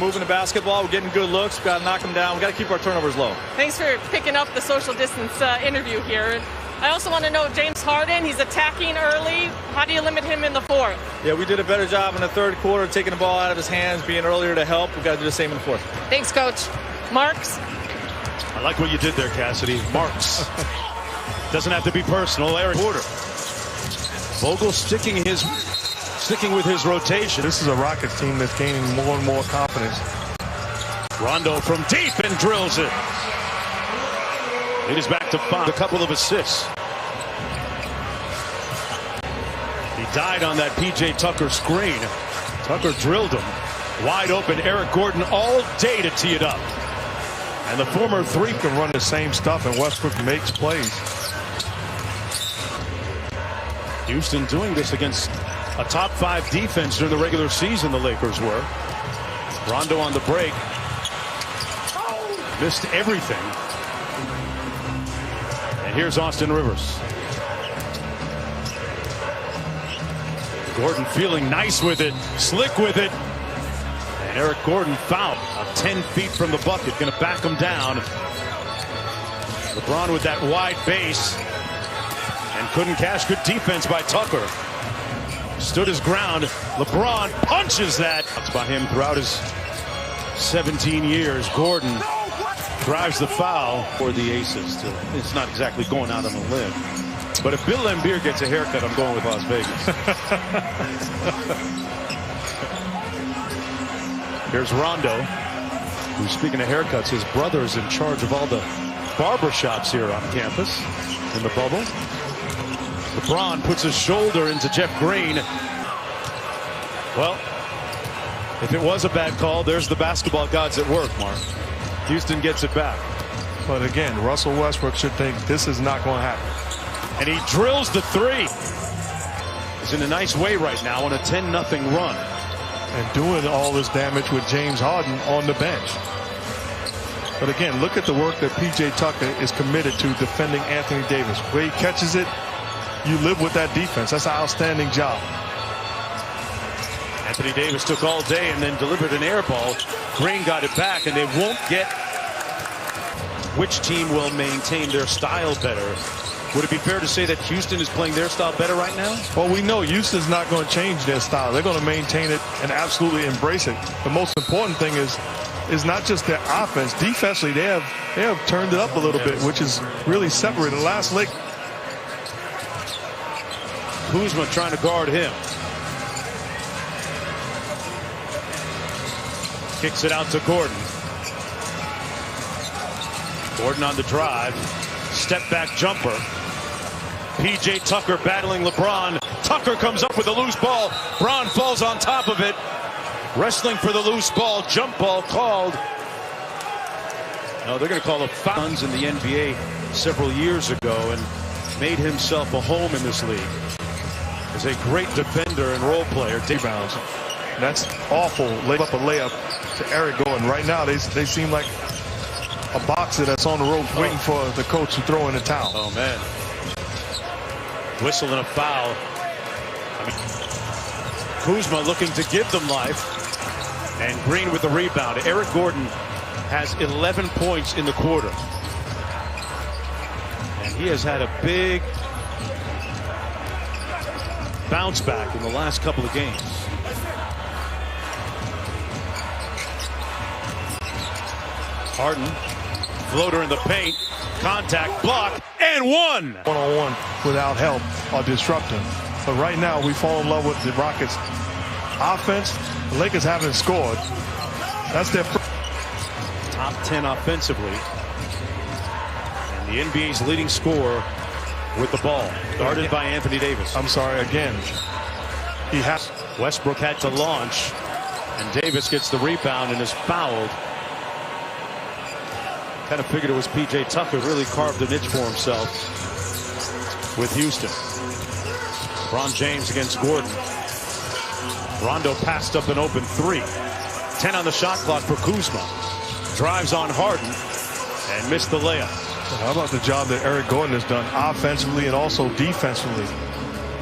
Moving the basketball, we're getting good looks. We've got to knock them down. We've got to keep our turnovers low. Thanks for picking up the social distance interview here. I also want to know James Harden. He's attacking early. How do you limit him in the fourth? Yeah, we did a better job in the third quarter, taking the ball out of his hands, being earlier to help. We've got to do the same in the fourth. Thanks, Coach. Marks? I like what you did there, Cassidy. Marks. Doesn't have to be personal. Eric Porter. Vogel sticking with his rotation. This is a Rockets team that's gaining more and more confidence. Rondo from deep and drills it. It is back to 5. A couple of assists. He died on that P.J. Tucker screen. Tucker drilled him. Wide open. Eric Gordon all day to tee it up. And the former 3 can run the same stuff, and Westbrook makes plays. Houston doing this against a top 5 defense during the regular season, the Lakers were. Rondo on the break. Missed everything. And here's Austin Rivers. Gordon feeling nice with it, slick with it. And Eric Gordon fouled 10 feet from the bucket, going to back him down. LeBron with that wide base and couldn't cash. Good defense by Tucker. Stood his ground. LeBron punches that. That's by him throughout his 17 years. Gordon drives the foul for the Aces. It's not exactly going out on a limb. But if Bill Laimbeer gets a haircut, I'm going with Las Vegas. Here's Rondo, who's, speaking of haircuts, his brother is in charge of all the barbershops here on campus in the bubble. LeBron puts his shoulder into Jeff Green. Well, if it was a bad call, there's the basketball gods at work, Mark. Houston gets it back. But again, Russell Westbrook should think this is not going to happen. And he drills the 3. He's in a nice way right now on a 10-0 run. And doing all this damage with James Harden on the bench. But again, look at the work that P.J. Tucker is committed to defending Anthony Davis. Where he catches it, you live with that defense. That's an outstanding job. Anthony Davis took all day and then delivered an air ball. Green got it back, and they won't get which team will maintain their style better. Would it be fair to say that Houston is playing their style better right now? Well, we know Houston's not going to change their style. They're going to maintain it and absolutely embrace it. The most important thing is not just their offense. Defensively, they have turned it up a little bit, which is really separated. The last leg, Kuzma trying to guard him. Kicks it out to Gordon. Gordon on the drive. Step back jumper. P.J. Tucker battling LeBron. Tucker comes up with a loose ball. Bron falls on top of it. Wrestling for the loose ball. Jump ball called. No, they're going to call a foul in the NBA several years ago and made himself a home in this league. Is a great defender and role player. Rebounds. That's awful. Lay up a layup to Eric Gordon. Right now, they seem like a boxer that's on the ropes waiting for the coach to throw in the towel. Oh, man. Whistle and a foul. Kuzma looking to give them life. And Green with the rebound. Eric Gordon has 11 points in the quarter. And he has had a big bounce back in the last couple of games. Harden, floater in the paint, contact, block, and one. One-on-one without help or disrupting. But right now, we fall in love with the Rockets' offense. The Lakers haven't scored. That's their top 10 offensively. And the NBA's leading scorer with the ball, guarded by Anthony Davis. I'm sorry, again. He has. Westbrook had to launch, and Davis gets the rebound and is fouled. Kind of figured it was P.J. Tucker, really carved a niche for himself with Houston. LeBron James against Gordon. Rondo passed up an open 3. 10 on the shot clock for Kuzma. Drives on Harden and missed the layup. How about the job that Eric Gordon has done offensively and also defensively,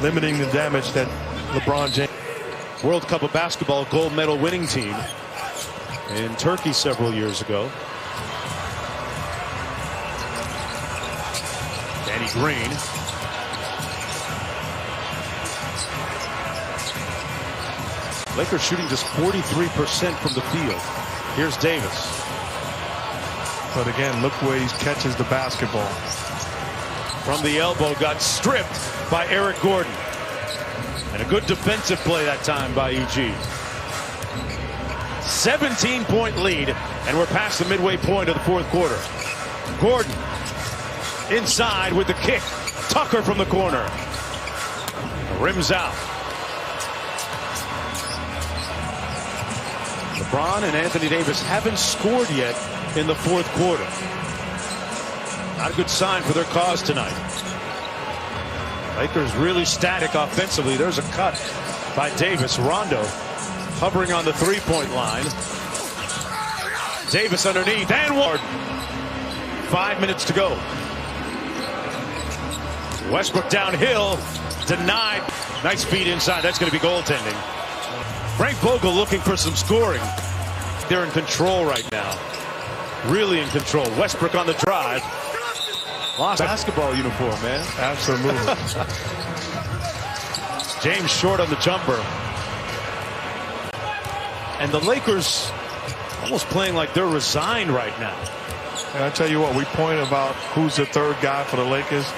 limiting the damage that LeBron James. World Cup of Basketball gold medal winning team. in Turkey several years ago. Danny Green. Lakers shooting just 43% from the field. Here's Davis. But again, look where he catches the basketball. From the elbow, got stripped by Eric Gordon. And a good defensive play that time by EG. 17-point lead, and we're past the midway point of the fourth quarter. Gordon inside with the kick. Tucker from the corner. Rims out. LeBron and Anthony Davis haven't scored yet in the fourth quarter. Not a good sign for their cause tonight. Lakers really static offensively. There's a cut by Davis. Rondo hovering on the three-point line. Davis underneath and Ward. 5 minutes to go. Westbrook downhill. Denied. Nice feed inside. That's going to be goaltending. Frank Vogel looking for some scoring. They're in control right now. Really in control. Westbrook on the drive. Lost basketball uniform, man. Absolutely. James short on the jumper. And the Lakers almost playing like they're resigned right now. And I tell you what, we pointed about who's the third guy for the Lakers.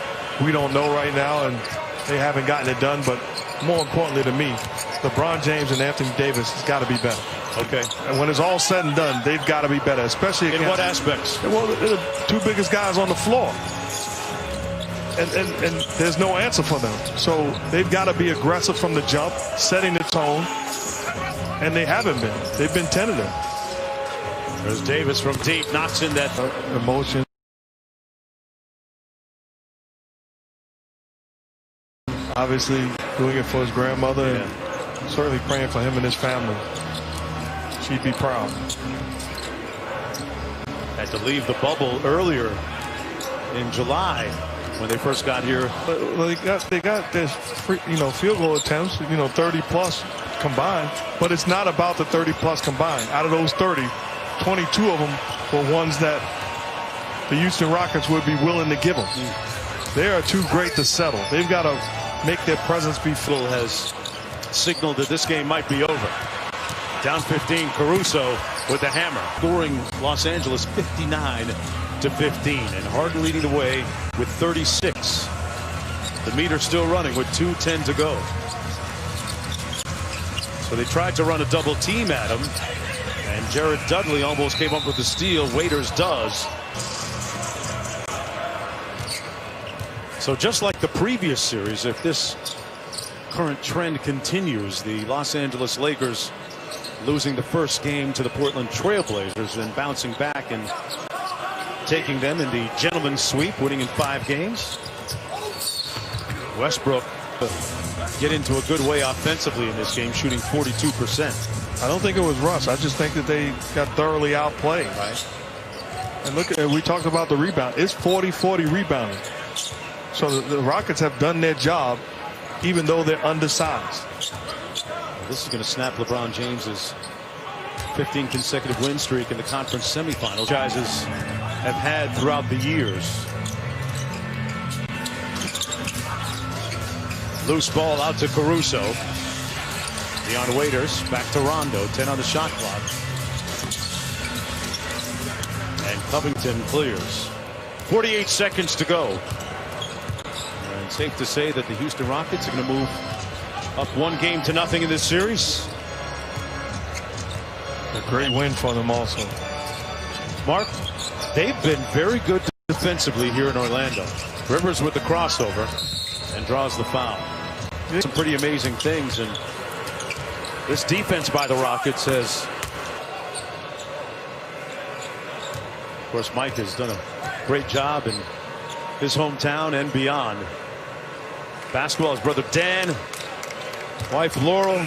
We don't know right now, and they haven't gotten it done. But more importantly to me, LeBron James and Anthony Davis has got to be better. Okay. And when it's all said and done, they've got to be better, especially against, in what aspects? Well, they're the two biggest guys on the floor. And there's no answer for them. So they've got to be aggressive from the jump, setting the tone. And they haven't been. They've been tentative. There's Davis from deep, knocks in that emotion. Obviously doing it for his grandmother, and certainly praying for him and his family. She'd be proud. Had to leave the bubble earlier in July when they first got here. Well, they got this, field goal attempts, 30 plus combined, but it's not about the 30 plus combined. Out of those 30, 22 of them were ones that the Houston Rockets would be willing to give them. They are too great to settle. They've got to make their presence be felt. Has signaled that this game might be over. Down 15, Caruso with the hammer. Scoring Los Angeles 59-15, and Harden leading the way with 36. The meter still running with 2:10 to go. So they tried to run a double team at him, and Jared Dudley almost came up with the steal. Waiters does. So just like the previous series, if this current trend continues, the Los Angeles Lakers losing the first game to the Portland Trailblazers, then bouncing back and taking them in the gentleman's sweep, winning in 5 games. Westbrook get into a good way offensively in this game, shooting 42%. I don't think it was Russ. I just think that they got thoroughly outplayed. Right. And look, we talked about the rebound. It's 40-40 rebounding. So the Rockets have done their job, even though they're undersized. This is going to snap LeBron James's 15 consecutive win streak in the conference semifinals. Guys have had throughout the years. Loose ball out to Caruso. Beyond Waiters, back to Rondo. 10 on the shot clock. And Covington clears. 48 seconds to go. And safe to say that the Houston Rockets are going to move up 1-0 in this series. A great win for them also. Mark, they've been very good defensively here in Orlando. Rivers with the crossover and draws the foul. Some pretty amazing things, and this defense by the Rockets has, of course, Mike has done a great job in his hometown and beyond. Basketball, his brother Dan, wife Laurel,